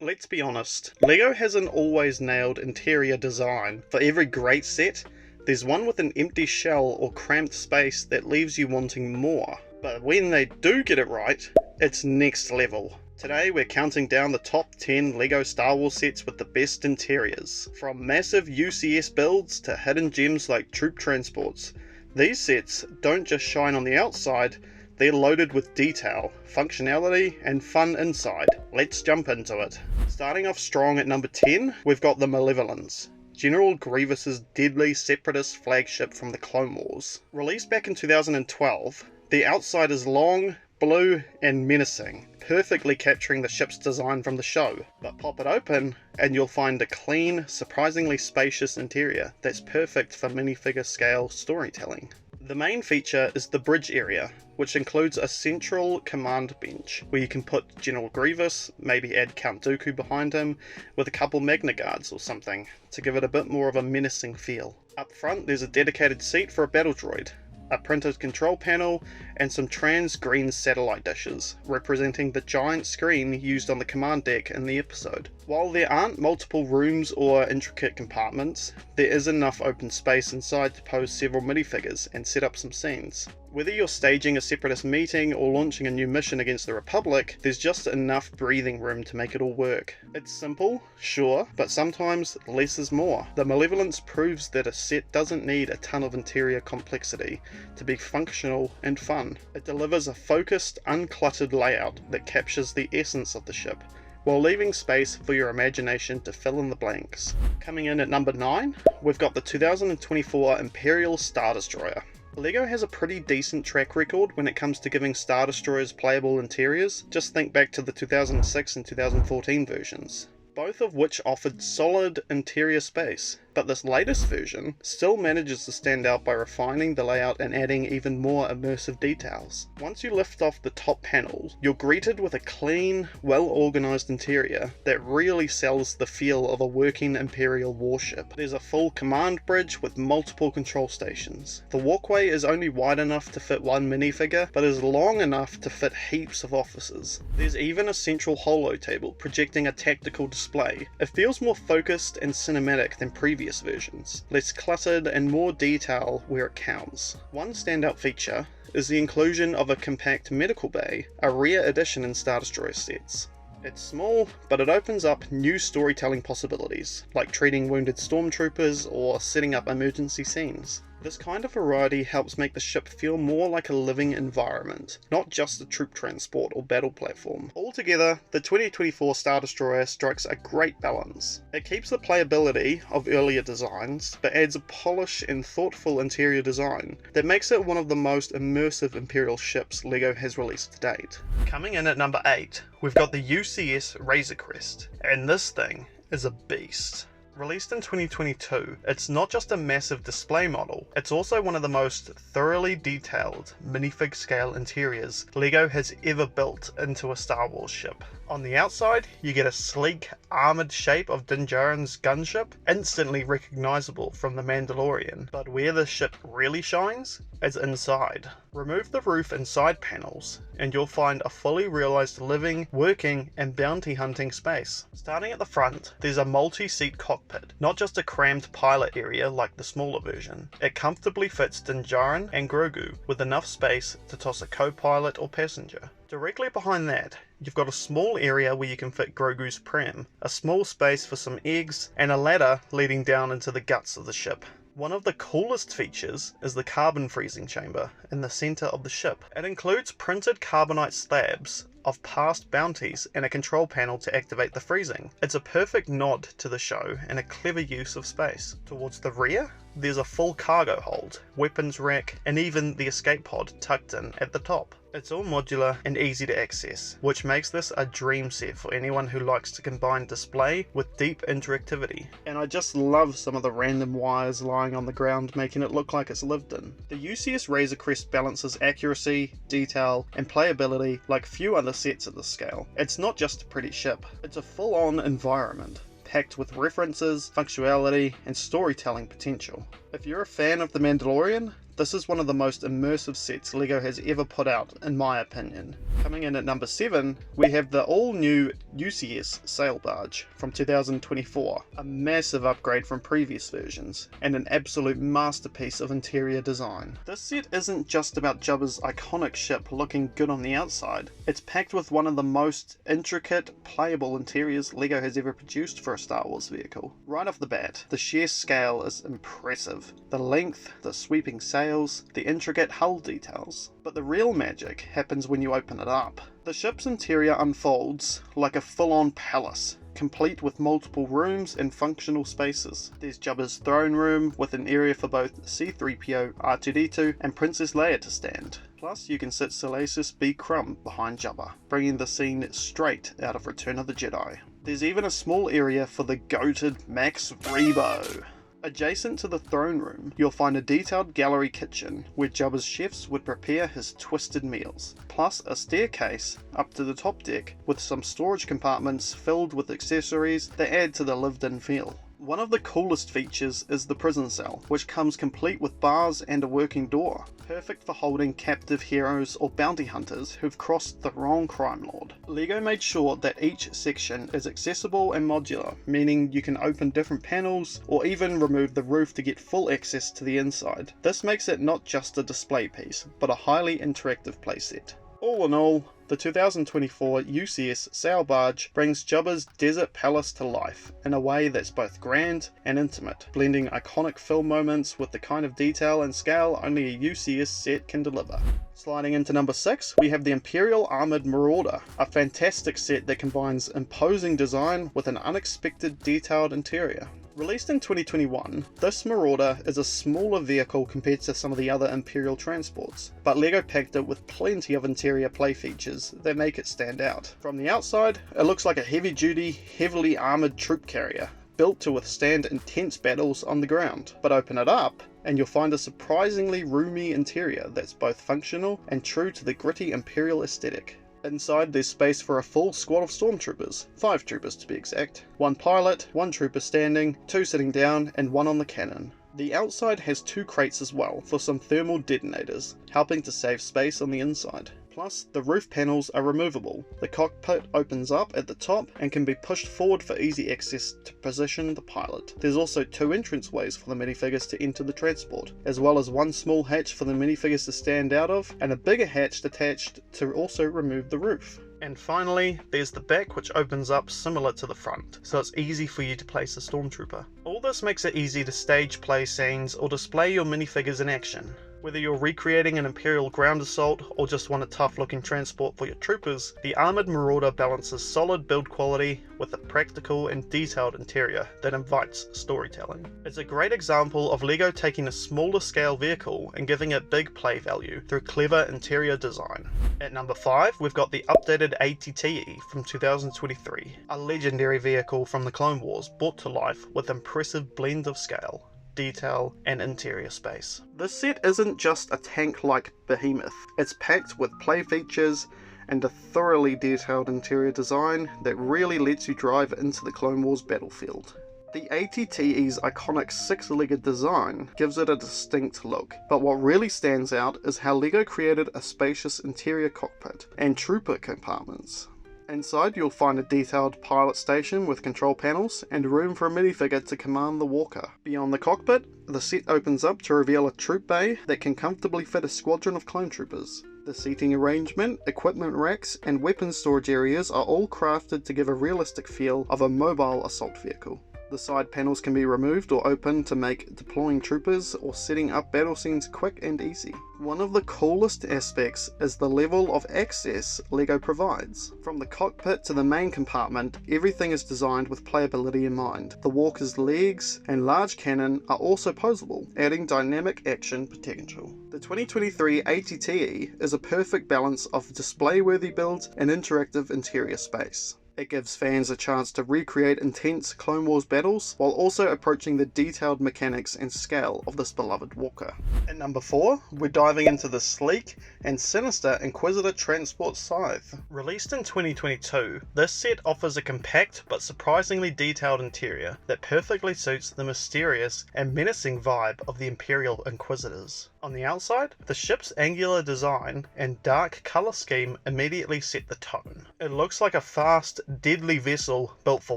Let's be honest, LEGO hasn't always nailed interior design. For every great set, there's one with an empty shell or cramped space that leaves you wanting more. But when they do get it right, it's next level. Today we're counting down the top 10 LEGO Star Wars sets with the best interiors. From massive UCS builds to hidden gems like troop transports, these sets don't just shine on the outside, they're loaded with detail, functionality, and fun inside. Let's jump into it. Starting off strong at number 10, we've got the Malevolence, General Grievous's deadly separatist flagship from the Clone Wars. Released back in 2012, the outside is long, blue, and menacing, perfectly capturing the ship's design from the show. But pop it open, and you'll find a clean, surprisingly spacious interior that's perfect for minifigure scale storytelling. The main feature is the bridge area, which includes a central command bench where you can put General Grievous, maybe add Count Dooku behind him, with a couple Magna Guards or something, to give it a bit more of a menacing feel. Up front there's a dedicated seat for a battle droid, a printed control panel, and some trans green satellite dishes, representing the giant screen used on the command deck in the episode. While there aren't multiple rooms or intricate compartments, there is enough open space inside to pose several minifigures and set up some scenes. Whether you're staging a separatist meeting or launching a new mission against the Republic, there's just enough breathing room to make it all work. It's simple, sure, but sometimes less is more. The Malevolence proves that a set doesn't need a ton of interior complexity to be functional and fun. It delivers a focused, uncluttered layout that captures the essence of the ship, while leaving space for your imagination to fill in the blanks. Coming in at number 9, we've got the 2024 Imperial Star Destroyer. LEGO has a pretty decent track record when it comes to giving Star Destroyers playable interiors. Just think back to the 2006 and 2014 versions, both of which offered solid interior space. But this latest version still manages to stand out by refining the layout and adding even more immersive details. Once you lift off the top panels, you're greeted with a clean, well-organized interior that really sells the feel of a working Imperial warship. There's a full command bridge with multiple control stations. The walkway is only wide enough to fit one minifigure, but is long enough to fit heaps of officers. There's even a central holo table projecting a tactical display. It feels more focused and cinematic than previous versions, less cluttered and more detail where it counts. One standout feature is the inclusion of a compact medical bay, a rare addition in Star Destroyer sets. It's small, but it opens up new storytelling possibilities, like treating wounded stormtroopers or setting up emergency scenes. This kind of variety helps make the ship feel more like a living environment, not just a troop transport or battle platform. Altogether, the 2024 Star Destroyer strikes a great balance. It keeps the playability of earlier designs, but adds a polish and thoughtful interior design that makes it one of the most immersive Imperial ships LEGO has released to date. Coming in at number 8, we've got the UCS Razor Crest, and this thing is a beast. Released in 2022, it's not just a massive display model, it's also one of the most thoroughly detailed minifig scale interiors LEGO has ever built into a Star Wars ship. On the outside, you get a sleek, armoured shape of Din Djarin's gunship, instantly recognisable from The Mandalorian. But where the ship really shines is inside. Remove the roof and side panels, and you'll find a fully realised living, working, and bounty hunting space. Starting at the front, there's a multi-seat cockpit, not just a crammed pilot area like the smaller version. It comfortably fits Din Djarin and Grogu, with enough space to toss a co-pilot or passenger. Directly behind that, you've got a small area where you can fit Grogu's pram, a small space for some eggs, and a ladder leading down into the guts of the ship. One of the coolest features is the carbon freezing chamber in the centre of the ship. It includes printed carbonite slabs of past bounties and a control panel to activate the freezing. It's a perfect nod to the show and a clever use of space. Towards the rear, there's a full cargo hold, weapons rack, and even the escape pod tucked in at the top. It's all modular and easy to access, which makes this a dream set for anyone who likes to combine display with deep interactivity. And I just love some of the random wires lying on the ground, making it look like it's lived in. The UCS Razor Crest balances accuracy, detail, and playability like few other sets at this scale. It's not just a pretty ship, it's a full-on environment, packed with references, functionality, and storytelling potential. If you're a fan of The Mandalorian, This is one of the most immersive sets LEGO has ever put out, in my opinion. Coming in at number 7, we have the all-new UCS Sail Barge from 2024, a massive upgrade from previous versions, and an absolute masterpiece of interior design. This set isn't just about Jabba's iconic ship looking good on the outside, it's packed with one of the most intricate, playable interiors LEGO has ever produced for a Star Wars vehicle. Right off the bat, the sheer scale is impressive. The length, the sweeping sails, the intricate hull details. But the real magic happens when you open it up. The ship's interior unfolds like a full-on palace, complete with multiple rooms and functional spaces. There's Jabba's throne room with an area for both C-3PO, R2-D2 and Princess Leia to stand. Plus you can sit Salacious B. Crumb behind Jabba, bringing the scene straight out of Return of the Jedi. There's even a small area for the goated Max Rebo. Adjacent to the throne room, you'll find a detailed gallery kitchen where Jabba's chefs would prepare his twisted meals, plus a staircase up to the top deck with some storage compartments filled with accessories that add to the lived-in feel. One of the coolest features is the prison cell, which comes complete with bars and a working door, perfect for holding captive heroes or bounty hunters who've crossed the wrong crime lord. LEGO made sure that each section is accessible and modular, meaning you can open different panels or even remove the roof to get full access to the inside. This makes it not just a display piece, but a highly interactive playset. All in all, the 2024 UCS Sail Barge brings Jabba's desert palace to life in a way that's both grand and intimate, blending iconic film moments with the kind of detail and scale only a UCS set can deliver. Sliding into number 6, we have the Imperial Armored Marauder, a fantastic set that combines imposing design with an unexpected detailed interior. Released in 2021, this Marauder is a smaller vehicle compared to some of the other Imperial transports, but LEGO packed it with plenty of interior play features that make it stand out. From the outside, it looks like a heavy-duty, heavily armoured troop carrier, built to withstand intense battles on the ground. But open it up, and you'll find a surprisingly roomy interior that's both functional and true to the gritty Imperial aesthetic. Inside there's space for a full squad of stormtroopers, 5 troopers to be exact. 1 pilot, 1 trooper standing, 2 sitting down, and 1 on the cannon. The outside has 2 crates as well for some thermal detonators, helping to save space on the inside. Plus, the roof panels are removable. The cockpit opens up at the top and can be pushed forward for easy access to position the pilot. There's also 2 entranceways for the minifigures to enter the transport, as well as 1 small hatch for the minifigures to stand out of, and a bigger hatch attached to also remove the roof. And finally, there's the back, which opens up similar to the front, so it's easy for you to place a stormtrooper. All this makes it easy to stage play scenes or display your minifigures in action. Whether you're recreating an Imperial ground assault or just want a tough looking transport for your troopers, the Armoured Marauder balances solid build quality with a practical and detailed interior that invites storytelling. It's a great example of LEGO taking a smaller scale vehicle and giving it big play value through clever interior design. At number 5, we've got the updated ATTE from 2023, a legendary vehicle from the Clone Wars brought to life with impressive blend of scale, detail, and interior space. This set isn't just a tank-like behemoth, it's packed with play features and a thoroughly detailed interior design that really lets you drive into the Clone Wars battlefield. The ATTE's iconic 6-legged design gives it a distinct look, but what really stands out is how LEGO created a spacious interior cockpit and trooper compartments. Inside you'll find a detailed pilot station with control panels and room for a minifigure to command the walker. Beyond the cockpit, the set opens up to reveal a troop bay that can comfortably fit a squadron of clone troopers. The seating arrangement, equipment racks, and weapons storage areas are all crafted to give a realistic feel of a mobile assault vehicle. The side panels can be removed or opened to make deploying troopers or setting up battle scenes quick and easy. One of the coolest aspects is the level of access LEGO provides. From the cockpit to the main compartment, everything is designed with playability in mind. The walker's legs and large cannon are also posable, adding dynamic action potential. The 2023 ATTE is a perfect balance of display-worthy builds and interactive interior space. It gives fans a chance to recreate intense Clone Wars battles while also approaching the detailed mechanics and scale of this beloved walker. At number 4, we're diving into the sleek and sinister Inquisitor transport Scythe. Released in 2022, this set offers a compact but surprisingly detailed interior that perfectly suits the mysterious and menacing vibe of the Imperial Inquisitors. On the outside, the ship's angular design and dark colour scheme immediately set the tone. It looks like a fast, deadly vessel built for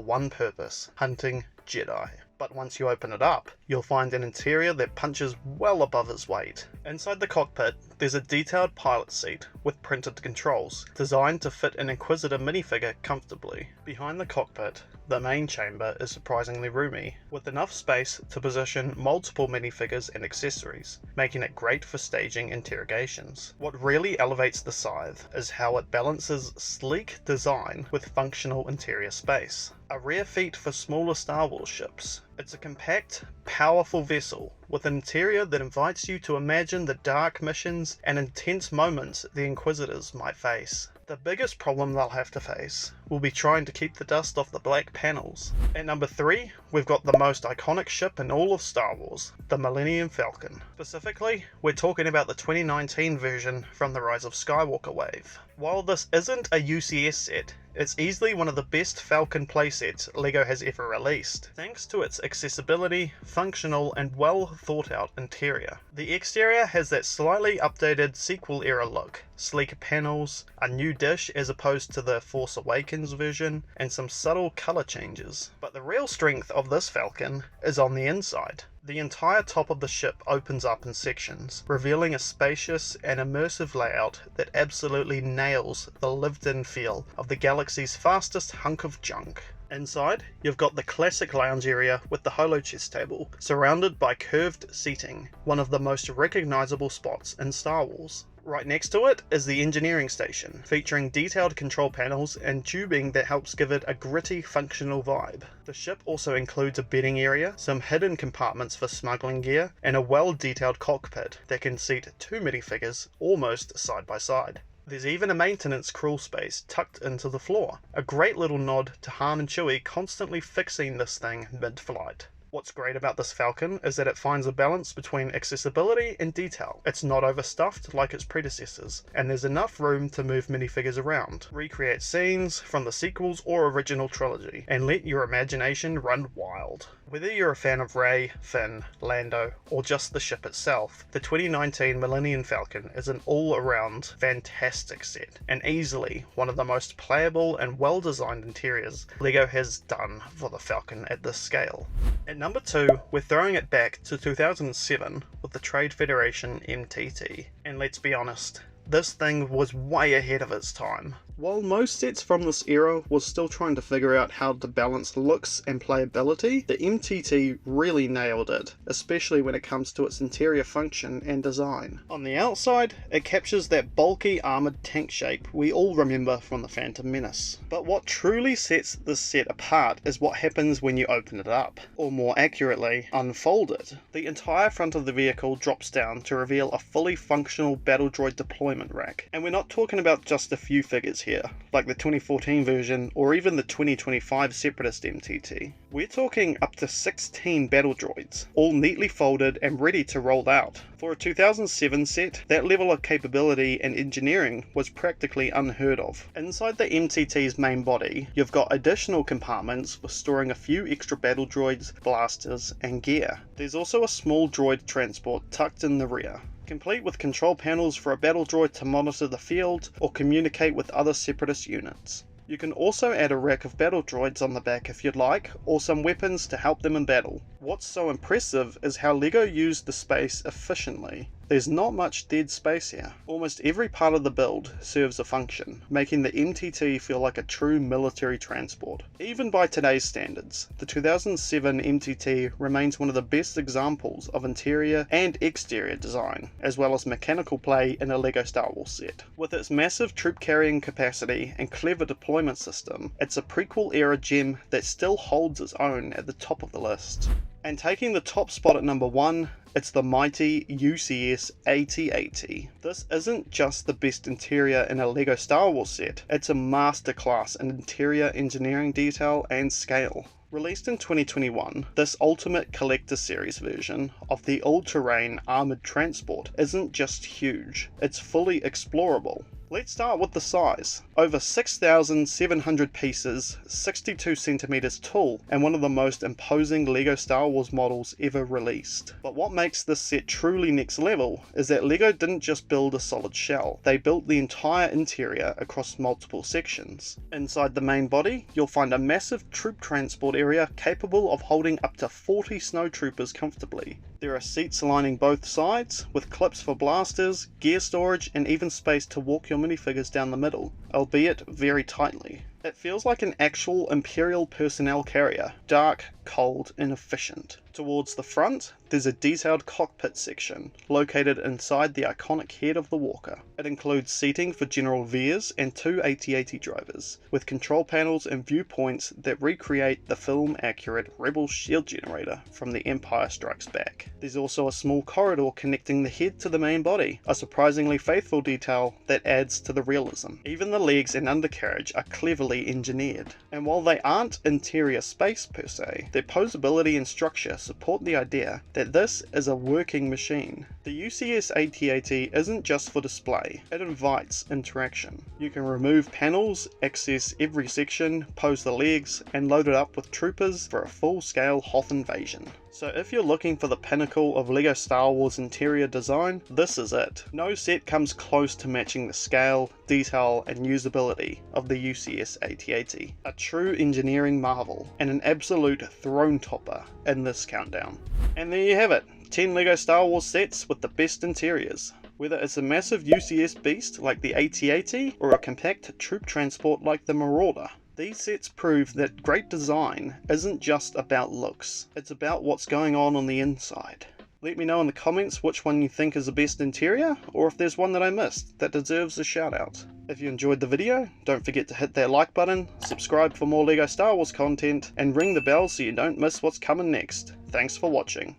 one purpose: hunting Jedi. But once you open it up, you'll find an interior that punches well above its weight. Inside the cockpit, there's a detailed pilot seat with printed controls, designed to fit an Inquisitor minifigure comfortably. Behind the cockpit, the main chamber is surprisingly roomy, with enough space to position multiple minifigures and accessories, making it great for staging interrogations. What really elevates the Scythe is how it balances sleek design with functional interior space. A rare feat for smaller Star Wars ships. It's a compact, powerful vessel with an interior that invites you to imagine the dark missions and intense moments the Inquisitors might face. The biggest problem they'll have to face will be trying to keep the dust off the black panels. At number 3, we've got the most iconic ship in all of Star Wars, the Millennium Falcon. Specifically, we're talking about the 2019 version from the Rise of Skywalker wave. While this isn't a UCS set, it's easily one of the best Falcon playsets LEGO has ever released, thanks to its accessibility, functional and well thought out interior. The exterior has that slightly updated sequel era look, sleek panels, a new dish as opposed to the Force Awakens version, and some subtle colour changes. But the real strength of this Falcon is on the inside. The entire top of the ship opens up in sections, revealing a spacious and immersive layout that absolutely nails the lived-in feel of the galaxy's fastest hunk of junk. Inside, you've got the classic lounge area with the holochess table, surrounded by curved seating, one of the most recognisable spots in Star Wars. Right next to it is the engineering station, featuring detailed control panels and tubing that helps give it a gritty, functional vibe. The ship also includes a bedding area, some hidden compartments for smuggling gear, and a well-detailed cockpit that can seat 2 minifigures almost side by side. There's even a maintenance crawl space tucked into the floor, a great little nod to Han and Chewie constantly fixing this thing mid-flight. What's great about this Falcon is that it finds a balance between accessibility and detail. It's not overstuffed like its predecessors, and there's enough room to move minifigures around, recreate scenes from the sequels or original trilogy, and let your imagination run wild. Whether you're a fan of Rey, Finn, Lando, or just the ship itself, the 2019 Millennium Falcon is an all-around fantastic set, and easily one of the most playable and well-designed interiors LEGO has done for the Falcon at this scale. At number 2, we're throwing it back to 2007 with the Trade Federation MTT, and let's be honest, this thing was way ahead of its time. While most sets from this era was still trying to figure out how to balance looks and playability, the MTT really nailed it, especially when it comes to its interior function and design. On the outside, it captures that bulky armoured tank shape we all remember from the Phantom Menace. But what truly sets this set apart is what happens when you open it up, or more accurately, unfold it. The entire front of the vehicle drops down to reveal a fully functional battle droid deployment rack. And we're not talking about just a few figures here, like the 2014 version or even the 2025 Separatist MTT. We're talking up to 16 battle droids, all neatly folded and ready to roll out. For a 2007 set, that level of capability and engineering was practically unheard of. Inside the MTT's main body, you've got additional compartments for storing a few extra battle droids, blasters, and gear. There's also a small droid transport tucked in the rear, complete with control panels for a battle droid to monitor the field or communicate with other Separatist units. You can also add a rack of battle droids on the back if you'd like, or some weapons to help them in battle. What's so impressive is how LEGO used the space efficiently. There's not much dead space here. Almost every part of the build serves a function, making the MTT feel like a true military transport. Even by today's standards, the 2007 MTT remains one of the best examples of interior and exterior design, as well as mechanical play in a LEGO Star Wars set. With its massive troop carrying capacity and clever deployment system, it's a prequel era gem that still holds its own at the top of the list. And taking the top spot at number 1, it's the mighty UCS AT-AT. This isn't just the best interior in a LEGO Star Wars set, it's a masterclass in interior engineering detail and scale. Released in 2021, this Ultimate Collector Series version of the all-terrain armoured transport isn't just huge, it's fully explorable. Let's start with the size. Over 6,700 pieces, 62 centimeters tall, and one of the most imposing LEGO Star Wars models ever released. But what makes this set truly next level is that LEGO didn't just build a solid shell, they built the entire interior across multiple sections. Inside the main body, you'll find a massive troop transport area capable of holding up to 40 snowtroopers comfortably. There are seats lining both sides, with clips for blasters, gear storage, and even space to walk your minifigures down the middle, albeit very tightly. It feels like an actual Imperial personnel carrier, dark, cold, and efficient. Towards the front, there's a detailed cockpit section, located inside the iconic head of the walker. It includes seating for General Veers and 2 AT-AT drivers, with control panels and viewpoints that recreate the film-accurate Rebel shield generator from The Empire Strikes Back. There's also a small corridor connecting the head to the main body, a surprisingly faithful detail that adds to the realism. Even the legs and undercarriage are cleverly engineered. And while they aren't interior space per se, their posability and structure support the idea that this is a working machine. The UCS AT-AT isn't just for display, it invites interaction. You can remove panels, access every section, pose the legs, and load it up with troopers for a full-scale Hoth invasion. So if you're looking for the pinnacle of LEGO Star Wars interior design, this is it. No set comes close to matching the scale, detail, and usability of the UCS AT-AT. A true engineering marvel, and an absolute throne topper in this countdown. And there you have it, 10 LEGO Star Wars sets with the best interiors. Whether it's a massive UCS beast like the AT-AT, or a compact troop transport like the Marauder. These sets prove that great design isn't just about looks, it's about what's going on the inside. Let me know in the comments which one you think is the best interior, or if there's one that I missed that deserves a shout out. If you enjoyed the video, don't forget to hit that like button, subscribe for more LEGO Star Wars content, and ring the bell so you don't miss what's coming next. Thanks for watching.